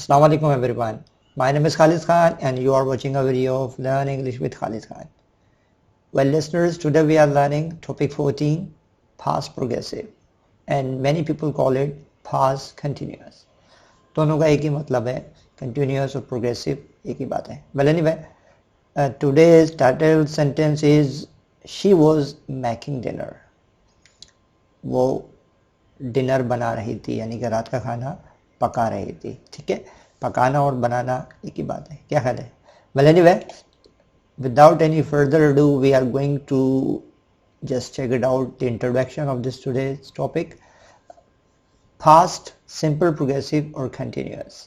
Assalamu alaikum everyone. My name is Khalid Khan and you are watching a video of Learn English with Khalid Khan. Well listeners, today we are learning topic 14, past progressive, and many people call it past continuous. दोनों का एक ही मतलब है, continuous और progressive एक ही बात है. Well anyway, today's title sentence is she was making dinner. वो डिनर बना रही थी, यानी कि रात का खाना पका रही थी. ठीक है, पकाना और बनाना एक ही बात है. क्या ख्याल है? Well anyway, without any further ado, we are going to just check it out, the introduction of this today's topic. Past, simple, progressive और continuous.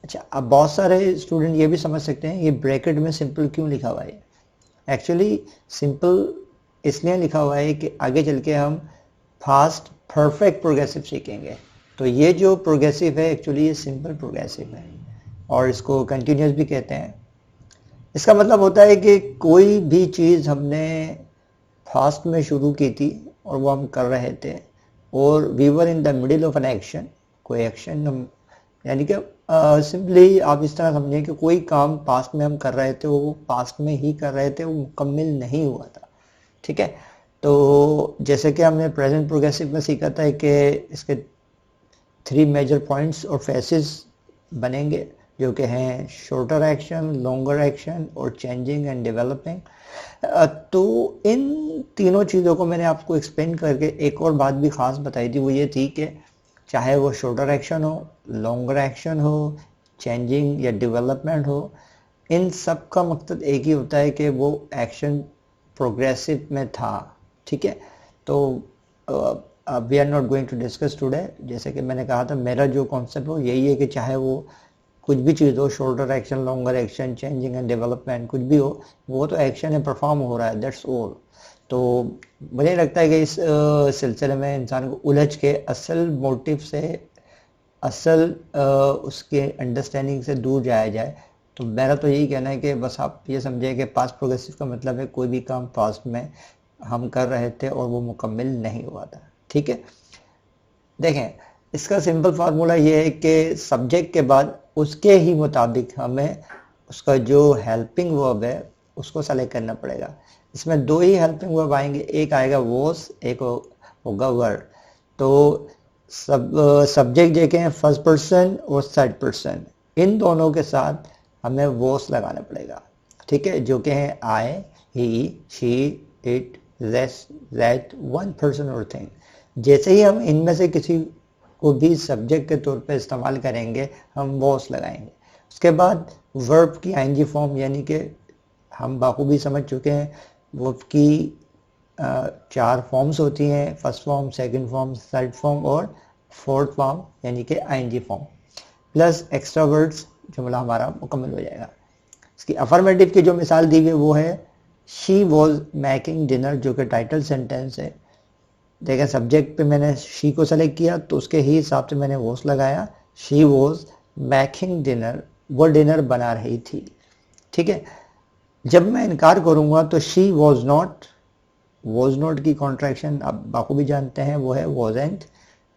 अच्छा, अब बहुत सारे स्टूडेंट ये भी समझ सकते हैं ये ब्रैकेट में सिंपल क्यों लिखा हुआ है. एक्चुअली सिंपल इसलिए लिखा हुआ है कि आगे चल के हम फास्ट परफेक्ट प्रोग्रेसिव सीखेंगे. तो ये जो प्रोग्रेसिव है एक्चुअली ये सिंपल प्रोग्रेसिव है और इसको कंटिन्यूस भी कहते हैं. इसका मतलब होता है कि कोई भी चीज़ हमने फास्ट में शुरू की थी और वो हम कर रहे थे और we were in the middle of an action. कोई एक्शन हम, यानी कि सिंपली आप इस तरह समझें कि कोई काम पास्ट में हम कर रहे थे, वो पास्ट में ही कर रहे थे, वो मुकम्मल नहीं हुआ था. ठीक है, तो जैसे कि हमने प्रेजेंट प्रोग्रेसिव में सीखा था कि इसके 3 मेजर पॉइंट्स और फेसेस बनेंगे जो कि हैं शॉर्टर एक्शन, लॉन्गर एक्शन और चेंजिंग एंड डेवलपिंग. तो इन तीनों चीज़ों को मैंने आपको एक्सप्लेन करके एक और बात भी ख़ास बताई थी, वो ये थी कि चाहे वो शॉर्टर एक्शन हो, लॉन्गर एक्शन हो, चेंजिंग या डेवलपमेंट हो, इन सब का मकसद एक ही होता है कि वो एक्शन प्रोग्रेसिव में था. ठीक है, तो we are not going to discuss today. जैसे कि मैंने कहा था, मेरा जो कॉन्सेप्ट हो यही है कि चाहे वो कुछ भी चीज़ हो, shorter action, longer action, changing and development, कुछ भी हो, वो तो एक्शन है, परफॉर्म हो रहा है, दैट्स ऑल. तो मुझे लगता है कि इस सिलसिले में इंसान को उलझ के असल मोटिव से, असल उसके अंडरस्टैंडिंग से दूर जाया जाए. तो मेरा तो यही कहना है कि बस आप ये समझे कि पास्ट प्रोग्रेसिव का मतलब है कोई भी काम पास्ट में हम कर रहे थे और वो मुकम्मल नहीं हुआ था. ठीक है, देखें इसका सिंपल फार्मूला ये है कि सब्जेक्ट के बाद उसके ही मुताबिक हमें उसका जो हेल्पिंग वर्ब है उसको सेलेक्ट करना पड़ेगा. इसमें 2 ही हेल्पिंग वर्ब आएंगे, एक आएगा वॉज, एक होगा वर. तो सब्जेक्ट देखें फर्स्ट पर्सन और थर्ड पर्सन, इन दोनों के साथ हमें वॉज लगाना पड़ेगा. ठीक है, जो कि हैं I, he, she, it, this, that, one person और थिंग. जैसे ही हम इनमें से किसी को भी सब्जेक्ट के तौर पे इस्तेमाल करेंगे हम वॉस लगाएंगे. उसके बाद वर्ब की आईएनजी फॉर्म, यानी कि हम बाखूबी समझ चुके हैं वर्ब की 4 फॉर्म्स होती हैं, first form, second form, third form और फोर्थ फॉर्म, यानी कि ING form plus extra words, जुमला हमारा मुकम्मल हो जाएगा. इसकी अफर्मेटिव की जो मिसाल दी हुई है वो है शी वॉज मेकिंग डिनर, जो कि टाइटल सेंटेंस है. देखिए सब्जेक्ट पे मैंने शी को सेलेक्ट किया तो उसके ही हिसाब से मैंने वॉज लगाया. शी वॉज मेकिंग डिनर, वो डिनर बना रही थी. ठीक है, जब मैं इनकार करूंगा तो शी वॉज नॉट की कॉन्ट्रैक्शन आप बाखूबी जानते हैं, वो है वॉजेंट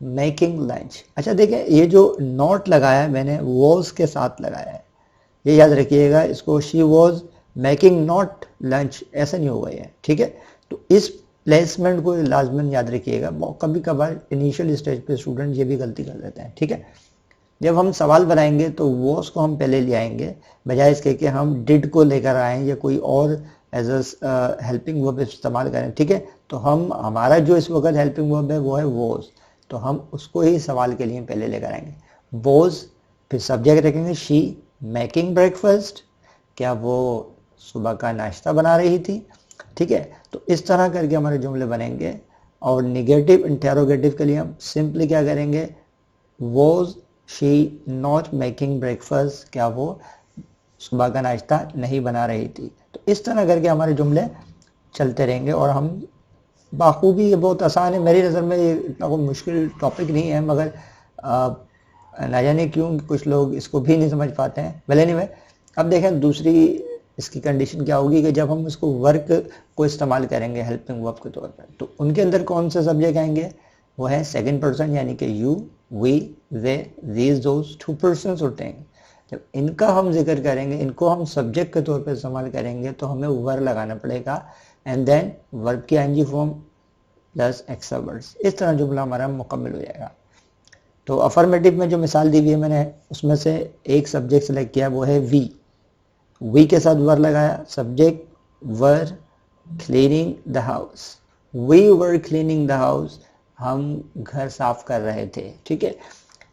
मेकिंग लंच. अच्छा देखिए, ये जो नॉट लगाया है मैंने वॉज के साथ लगाया है, ये याद रखिएगा. इसको she was making not lunch ऐसा नहीं होगा ये. ठीक है, तो इस प्लेसमेंट को लाजमन याद रखिएगा. कभी कभार इनिशियल स्टेज पे स्टूडेंट ये भी गलती कर देते हैं. ठीक है, जब हम सवाल बनाएंगे तो वॉज को हम पहले ले आएंगे, बजाय इसके कि हम डिड को लेकर आएँ या कोई और एज अ हेल्पिंग वर्ब इस्तेमाल करें. ठीक है, तो हमारा जो इस वक्त हेल्पिंग वर्ब है वो है वॉज, तो हम उसको ही सवाल के लिए पहले लेकर आएंगे. वॉज, फिर सब्जेक्ट रखेंगे शी मेकिंग ब्रेकफास्ट, क्या वो सुबह का नाश्ता बना रही थी. ठीक है, तो इस तरह करके हमारे जुमले बनेंगे. और निगेटिव इंटेरोगेटिव के लिए हम सिंपली क्या करेंगे, was she not making breakfast, क्या वो सुबह का नाश्ता नहीं बना रही थी. तो इस तरह करके हमारे जुमले चलते रहेंगे और हम बाखूबी, ये बहुत आसान है मेरी नज़र में, ये इतना कोई मुश्किल टॉपिक नहीं है, मगर ना जाने क्यों कुछ लोग इसको भी नहीं समझ पाते हैं. भले नहीं. अब देखें दूसरी इसकी कंडीशन क्या होगी कि जब हम इसको वर्क को इस्तेमाल करेंगे हेल्पिंग वर्ब के तौर पर, तो उनके अंदर कौन से सब्जेक्ट आएंगे, वो है सेकंड पर्सन, यानी कि you, we, they, these, those, two persons और थिंग। जब इनका हम जिक्र करेंगे, इनको हम सब्जेक्ट के तौर पे इस्तेमाल करेंगे तो हमें वर लगाना पड़ेगा एंड देन वर्ब की ING form plus extra words. इस तरह जुमला हमारा मुकम्मल हो जाएगा। तो अफर्मेटिव में जो मिसाल दी हुई है मैंने, उसमें से एक सब्जेक्ट सेलेक्ट किया, वो है वी। वी के साथ वर लगाया, subject were cleaning the house. We were cleaning the house, हम घर साफ कर रहे थे। ठीक है,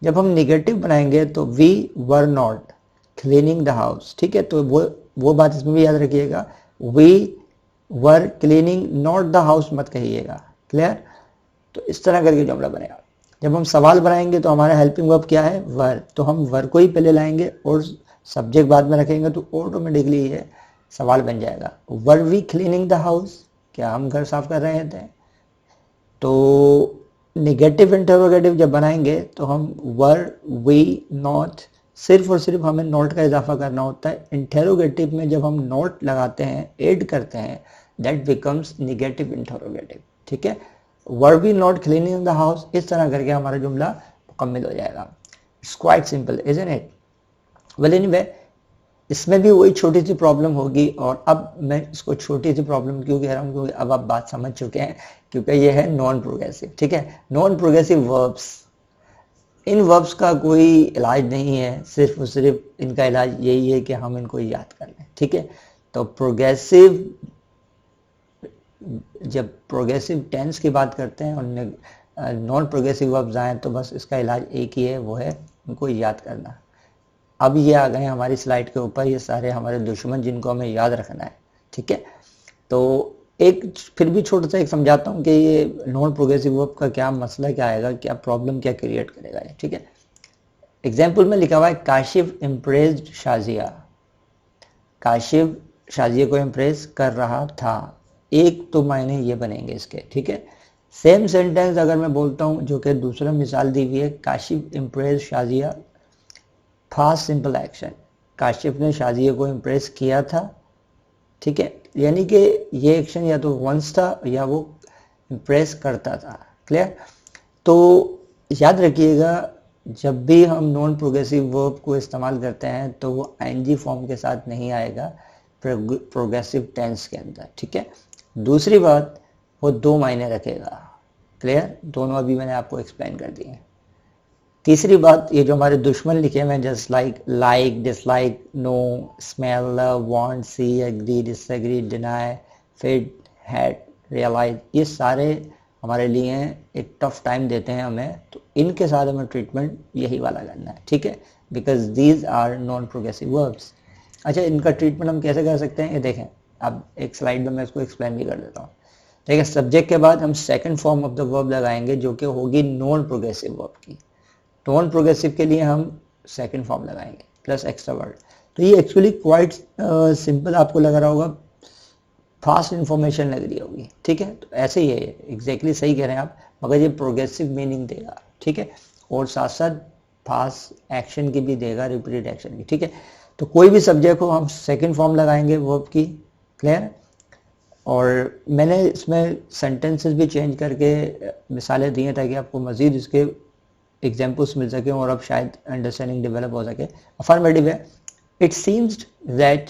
जब हम निगेटिव बनाएंगे तो we were not cleaning the house. ठीक है, तो वो बात इसमें भी याद रखिएगा, we were cleaning not the house मत कहिएगा। क्लियर? तो इस तरह करके जुमला बनेगा। जब हम सवाल बनाएंगे तो हमारा हेल्पिंग वर्ब क्या है? वर। तो हम वर को ही पहले लाएंगे और सब्जेक्ट बाद में रखेंगे तो ऑटोमेटिकली ये सवाल बन जाएगा। Were we cleaning the house, क्या हम घर साफ कर रहे थे? तो निगेटिव इंटरोगेटिव जब बनाएंगे तो हम वर वी नॉट, सिर्फ और सिर्फ हमें नॉट का इजाफा करना होता है। इंटरोगेटिव में जब हम नॉट लगाते हैं, ऐड करते हैं, दैट बिकम्स निगेटिव इंटरोगेटिव। ठीक है, were we not cleaning the house, इस तरह करके हमारा जुमला मुकम्मल हो जाएगा। It's quite simple, isn't it? Well anyway, इसमें भी वही छोटी सी प्रॉब्लम होगी। और अब मैं इसको छोटी सी प्रॉब्लम क्यों कह रहा हूँ, क्योंकि अब आप बात समझ चुके हैं, क्योंकि ये है नॉन प्रोग्रेसिव। ठीक है, नॉन प्रोग्रेसिव वर्ब्स, इन वर्ब्स का कोई इलाज नहीं है, सिर्फ और सिर्फ इनका इलाज यही है कि हम इनको याद कर लें। ठीक है, तो प्रोग्रेसिव, जब प्रोग्रेसिव टेंस की बात करते हैं और नॉन प्रोग्रेसिव वर्ब्स आए तो बस इसका इलाज एक ही है, वो है उनको याद करना। अब ये आ गए हमारी स्लाइड के ऊपर, ये सारे हमारे दुश्मन जिनको हमें याद रखना है। ठीक है, तो एक फिर भी छोटा सा एक समझाता हूँ कि ये नॉन प्रोग्रेसिव वर्ब का क्या मसला क्या आएगा, क्या प्रॉब्लम क्या क्रिएट करेगा ये। ठीक है, एग्जाम्पल में लिखा हुआ है काशिफ इम्प्रेस्ड शाजिया। काशिफ शाजिया को इम्प्रेस कर रहा था, एक तो मायने ये बनेंगे इसके। ठीक है, सेम सेंटेंस अगर मैं बोलता हूँ जो कि दूसरा मिसाल दी हुई है, Kashif impress Shazia, fast simple action, Kashif ने शाजिया को इम्प्रेस किया था। ठीक है, यानी कि ये एक्शन या तो वंस था या वो इम्प्रेस करता था। क्लियर? तो याद रखिएगा, जब भी हम नॉन प्रोग्रेसिव वर्ब को इस्तेमाल करते हैं तो वो आईएनजी फॉर्म के साथ नहीं आएगा प्रोग्रेसिव टेंस के अंदर। ठीक है, दूसरी बात, वो दो मायने रखेगा। क्लियर? दोनों अभी मैंने आपको एक्सप्लेन कर दिए। तीसरी बात, ये जो हमारे दुश्मन लिखे हुए हैं, just like, like, dislike, no, smell, want, see, agree, disagree, deny, fit, hate, realise, ये सारे हमारे लिए एक टफ टाइम देते हैं हमें, तो इनके साथ हमें ट्रीटमेंट यही वाला करना है। ठीक है, because these are non progressive verbs. अच्छा, इनका ट्रीटमेंट हम कैसे कर सकते हैं, ये देखें। अब एक स्लाइड में मैं इसको एक्सप्लेन भी कर देता हूँ। देखिए, सब्जेक्ट के बाद हम second form of the verb लगाएंगे जो कि होगी नॉन प्रोग्रेसिव वर्ब की। नॉन प्रोग्रेसिव के लिए हम सेकंड फॉर्म लगाएंगे प्लस एक्स्ट्रा वर्ड। तो ये एक्चुअली क्वाइट सिंपल आपको लग रहा होगा, फास्ट इंफॉर्मेशन लग रही होगी। ठीक है, तो ऐसे ही है, एग्जैक्टली सही कह रहे हैं आप, मगर ये प्रोग्रेसिव मीनिंग देगा। ठीक है, और साथ साथ फास्ट एक्शन की भी देगा, रिपीटेड एक्शन की। ठीक है, तो कोई भी सब्जेक्ट हो हम सेकंड फॉर्म लगाएंगे वर्ब की। क्लियर? और मैंने इसमें सेंटेंसेस भी चेंज करके मिसालें दी हैं ताकि आपको मजीद इसके एग्जाम्पल्स मिल सके और अब शायद अंडरस्टैंडिंग डेवलप हो सके। अफर्मेटिव है, it seems that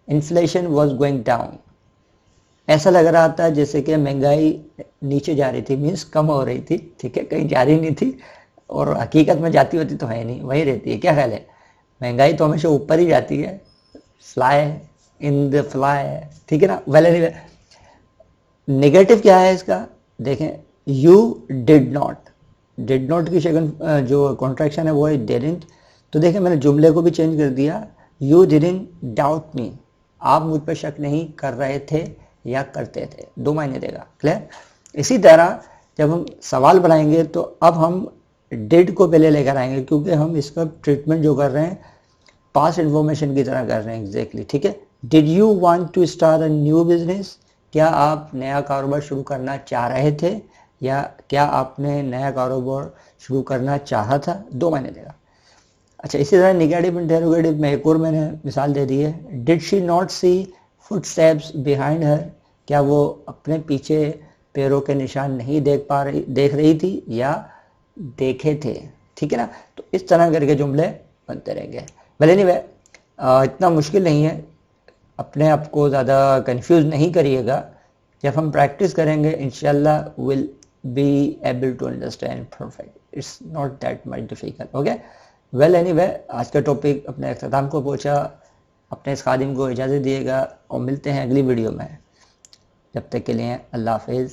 inflation was going down. ऐसा लग रहा था जैसे कि महंगाई नीचे जा रही थी, मीन्स कम हो रही थी। ठीक है, कहीं जा रही नहीं थी, और हकीकत में जाती होती तो है नहीं, वही रहती है। क्या ख्याल है? महंगाई तो हमेशा ऊपर ही जाती है, फ्लाई इन द फ्लाई। ठीक है ना? वेल एनीवे, नेगेटिव क्या है इसका, देखें, you did not. Did not की सेकंड जो कॉन्ट्रैक्शन है वो है डिडंट। तो देखें, मैंने जुमले को भी चेंज कर दिया, यू डिडंट डाउट मी, आप मुझ पर शक नहीं कर रहे थे या करते थे, दो मायने देगा। क्लियर? इसी तरह जब हम सवाल बनाएंगे तो अब हम डिड को पहले लेकर आएंगे, क्योंकि हम इसका ट्रीटमेंट जो कर रहे हैं पास्ट इन्फॉर्मेशन की तरह कर रहे हैं एग्जैक्टली। ठीक है, did you want to start a new business, क्या आप नया कारोबार शुरू करना चाह रहे थे या क्या आपने नया कारोबार शुरू करना चाहा था, दो मायने देगा। अच्छा, इसी तरह निगेटिव इंटरोगेटिव में एक और मैंने मिसाल दे दी है, did she not see footsteps behind her, क्या वो अपने पीछे पैरों के निशान नहीं देख रही थी या देखे थे, ठीक है ना। तो इस तरह करके जुमले बनते रहेंगे। भले नहीं इतना मुश्किल नहीं है, अपने आप को ज़्यादा कंफ्यूज नहीं करिएगा। जब हम प्रैक्टिस करेंगे इंशाल्लाह will be able to understand perfect, it's not that much difficult. Okay, well anyway, आज का टॉपिक अपने अख्ताम को पहुंचा। अपने इस खादिम को इजाज़त दिएगा और मिलते हैं अगली वीडियो में। जब तक के लिए अल्लाह हाफिज़।